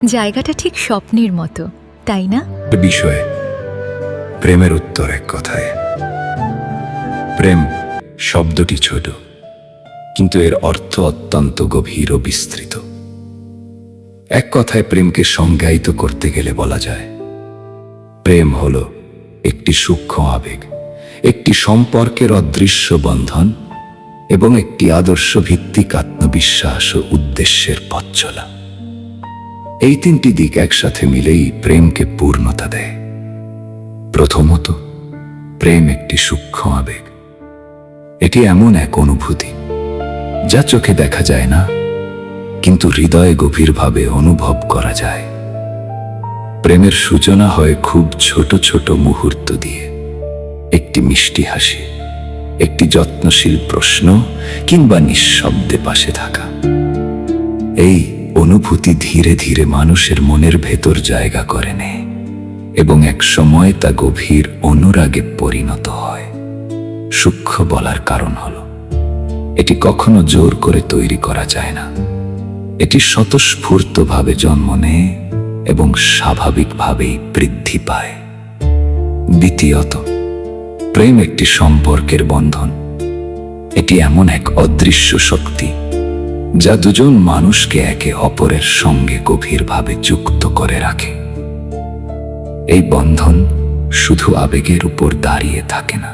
জায়গাটা ঠিক স্বপ্নের মতো, তাই না? বিষয়ে প্রেমের উত্তর এক কথায়। প্রেম শব্দটি ছোট, কিন্তু এর অর্থ অত্যন্ত গভীর ও বিস্তৃত। এক কথায় প্রেমকে সংজ্ঞায়িত করতে গেলে বলা যায়, প্রেম হল একটি সূক্ষ্ম আবেগ, একটি সম্পর্কের অদৃশ্য বন্ধন এবং একটি আদর্শ ভিত্তিক আত্মবিশ্বাস ও উদ্দেশ্যের পথ চলা। এই তিনটি দিক একসাথে মিলেই প্রেমকে পূর্ণতা দেয়। প্রথমত, প্রেম একটি সূক্ষ্ম আবেগ। এটি এমন এক অনুভূতি যা চোখে দেখা যায় না, কিন্তু হৃদয়ে গভীরভাবে অনুভব করা যায়। প্রেমের সূচনা হয় খুব ছোট ছোট মুহূর্ত দিয়ে। একটি মিষ্টি হাসি, একটি যত্নশীল প্রশ্ন কিংবা নিঃশব্দে পাশে থাকা। এই অনুভূতি ধীরে ধীরে মানুষের মনের ভেতর জায়গা করে নেয় এবং এক সময় তা গভীর অনুরাগে পরিণত হয়। সূক্ষ্ম বলার কারণ হলো, এটি কখনো জোর করে তৈরি করা যায় না। এটি স্বতঃস্ফূর্তভাবে জন্ম নেয় এবং স্বাভাবিকভাবেই বৃদ্ধি পায়। দ্বিতীয়ত, প্রেম একটি সম্পর্কের বন্ধন। এটি এমন এক অদৃশ্য শক্তি যা দুজন মানুষকে একে অপরের সঙ্গে গভীরভাবে যুক্ত করে রাখে। এই বন্ধন শুধু আবেগের উপর দাঁড়িয়ে থাকে না,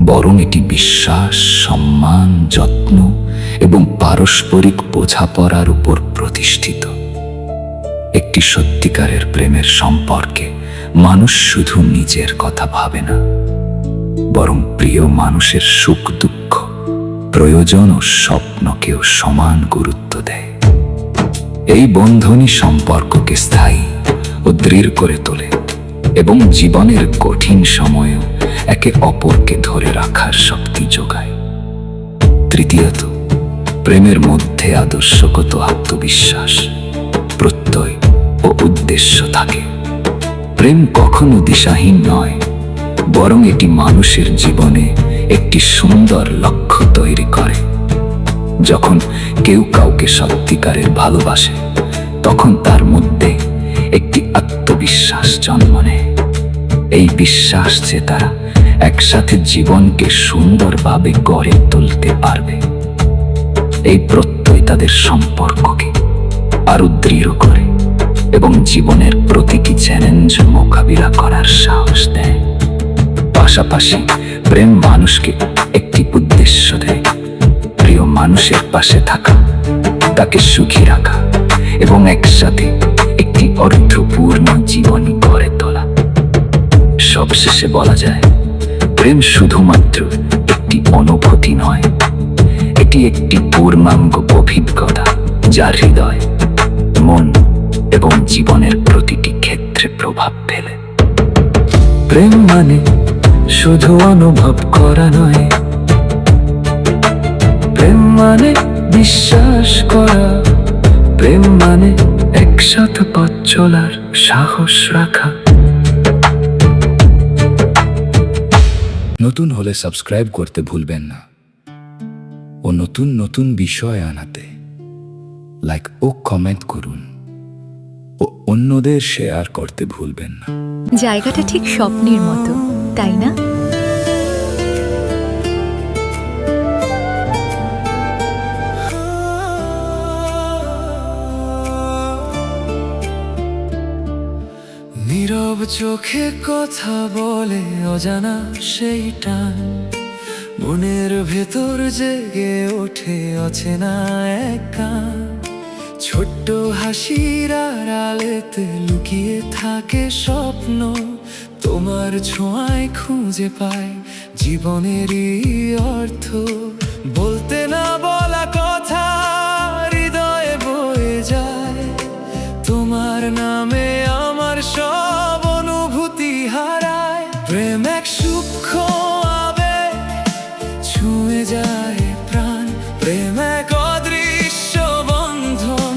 বরং এটি বিশ্বাস, সম্মান, যত্ন এবং পারস্পরিক বোঝাপড়ার উপর প্রতিষ্ঠিত। একটি সত্যিকারের প্রেমের সম্পর্কে মানুষ শুধু নিজের কথা ভাবে না, বরং প্রিয় মানুষের সুখ দুঃখ, প্রয়োজন ও স্বপ্নকেও সমান গুরুত্ব দেয়। এই বন্ধনই সম্পর্ককে স্থায়ী ও দৃঢ় করে তোলে এবং জীবনের কঠিন সময়েও একে অপরকে ধরে রাখার শক্তি যোগায়। তৃতীয়ত, প্রেমের মধ্যে আদর্শগত আত্মবিশ্বাস, প্রত্যয় ও উদ্দেশ্য থাকে। প্রেম কখনো দিশাহীন নয়, বরং এটি মানুষের জীবনে একটি সুন্দর লক্ষ্য তৈরি করে। যখন কেউ কাউকে সত্যিকারের ভালোবাসে, তখন তার মধ্যে একটি আত্মবিশ্বাস জন্ম নেয়। এই বিশ্বাস যে তারা একসাথে জীবনকে সুন্দরভাবে গড়ে তুলতে পারবে। এই প্রত্যয় তাদের সম্পর্ককে আরো দৃঢ় করে এবং জীবনের প্রতিটি চ্যালেঞ্জ মোকাবিলা করার সাহস দেয়। পাশাপাশি প্রেম মানুষকে একটি উদ্দেশ্য দেয়, প্রিয় মানুষের পাশে থাকা, তাকে সুখী রাখা এবং একসাথে একটি অর্থপূর্ণ জীবন গড়ে তোলা। সবশেষে বলা যায়, প্রেম শুধুমাত্র একটি অনুভূতি নয়, এটি একটি পূর্ণাঙ্গ অভিজ্ঞতা যা হৃদয়, মন এবং জীবনের প্রতিটি ক্ষেত্রে প্রভাব ফেলে। প্রেম মানে শুধু অনুভব করা নয়, প্রেম মানে বিশ্বাস করা, প্রেম মানে একসাথে পথ চলার সাহস রাখা। নতুন হলে সাবস্ক্রাইব করতে ভুলবেন না ও নতুন নতুন বিষয় আনাতে লাইক ও কমেন্ট করুন ও অন্যদের শেয়ার করতে ভুলবেন না। জায়গাটা ঠিক স্বপ্নের মতো, তাই না? নীরব চোখে কথা বলে অজানা সেই টান, মনের ভেতর জেগে ওঠে অচেনা এক গান। ছোট্ট হাসির আড়ালেতে লুকিয়ে থাকে স্বপ্ন, তোমার ছোঁয়ায় খুঁজে পায় জীবনেরই অর্থ। বলতে না বলা কথা হৃদয়ে বয়ে যায়, তোমার নামে আমার সব অনুভূতি হারায়। প্রেম এক সূক্ষ্ম আবেগ, ছুঁয়ে যায় প্রাণ। প্রেম এক অদৃশ্য বন্ধন,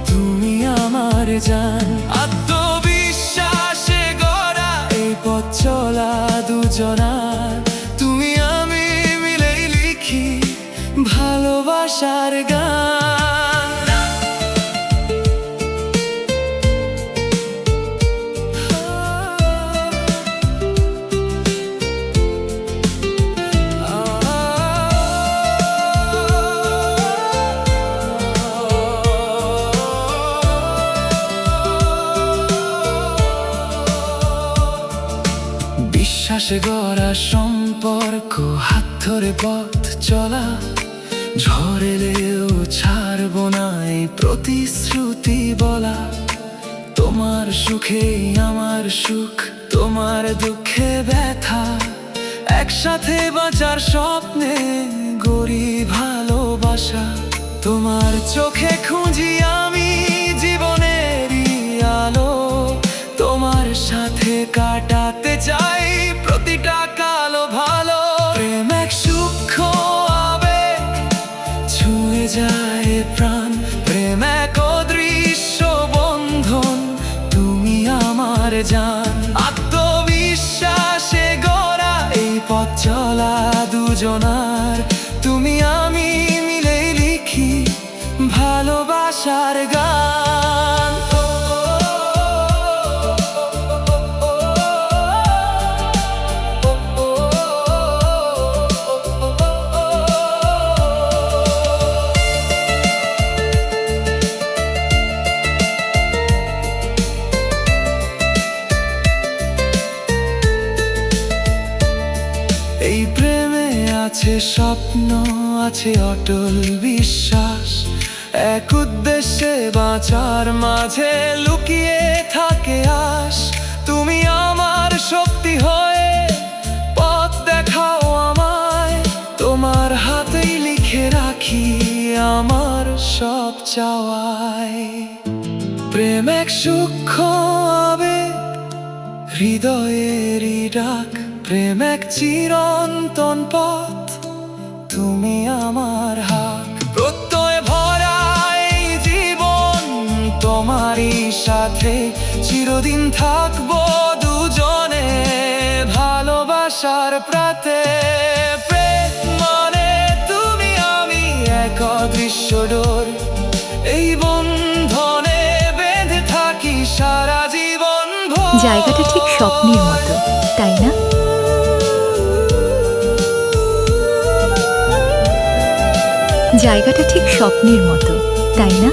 তুমি আমার জান। আত্মবিশ্বাসে গড়া এই পথ চলা দুজনার, তুমি আমি মিলেই লিখি ভালোবাসার গান। বিশ্বাসে গড়া সম্পর্ক, হাত ধরে পথ চলা, ঝড় এলেও ছাড়বো না এই প্রতিশ্রুতি বলা। তোমার সুখেই আমার সুখ, তোমার দুঃখে ব্যথা, একসাথে বাঁচার স্বপ্নে গড়ি ভালোবাসা। তোমার চোখে খুঁজি আমি জীবনেরই আলো, তোমার সাথে কাটাতে চাই প্রতিটা কালো ভালো। প্রেম এক সূক্ষ্ম আবেগ, ছুঁয়ে যায় প্রাণ, প্রেম এক অদৃশ্য বন্ধন, তুমি আমার জান। আত্মবিশ্বাসে গড়া এই পথ চলা দুজনার, তুমি আমি মিলেই লিখি ভালোবাসার গান। এই প্রেমে আছে স্বপ্ন, আছে অটল বিশ্বাস, এক উদ্দেশ্যে বাঁচার মাঝে লুকিয়ে থাকে আশ। তুমি আমার শক্তি হয়ে পথ দেখাও আমায়, তোমার হাতেই লিখে রাখি আমার সব চাওয়ায়। প্রেম এক সূক্ষ্ম আবেগ, হৃদয়েরই ডাক, প্রেম এক চিরন্তন পথ, তুমি আমার হাত। প্রত্যয় ভরা এই জীবন তোমারই সাথে, চিরদিন থাকবো দুজনে ভালোবাসার প্রাতে। প্রেম মানে তুমি আমি, এক অদৃশ্য ডোর, এই বন্ধনে বেঁধে থাকি সারা জীবন ভর। জায়গাটা ঠিক স্বপ্নের মতো, তাই না? জায়গাটা ঠিক স্বপ্নের মতো, তাই না?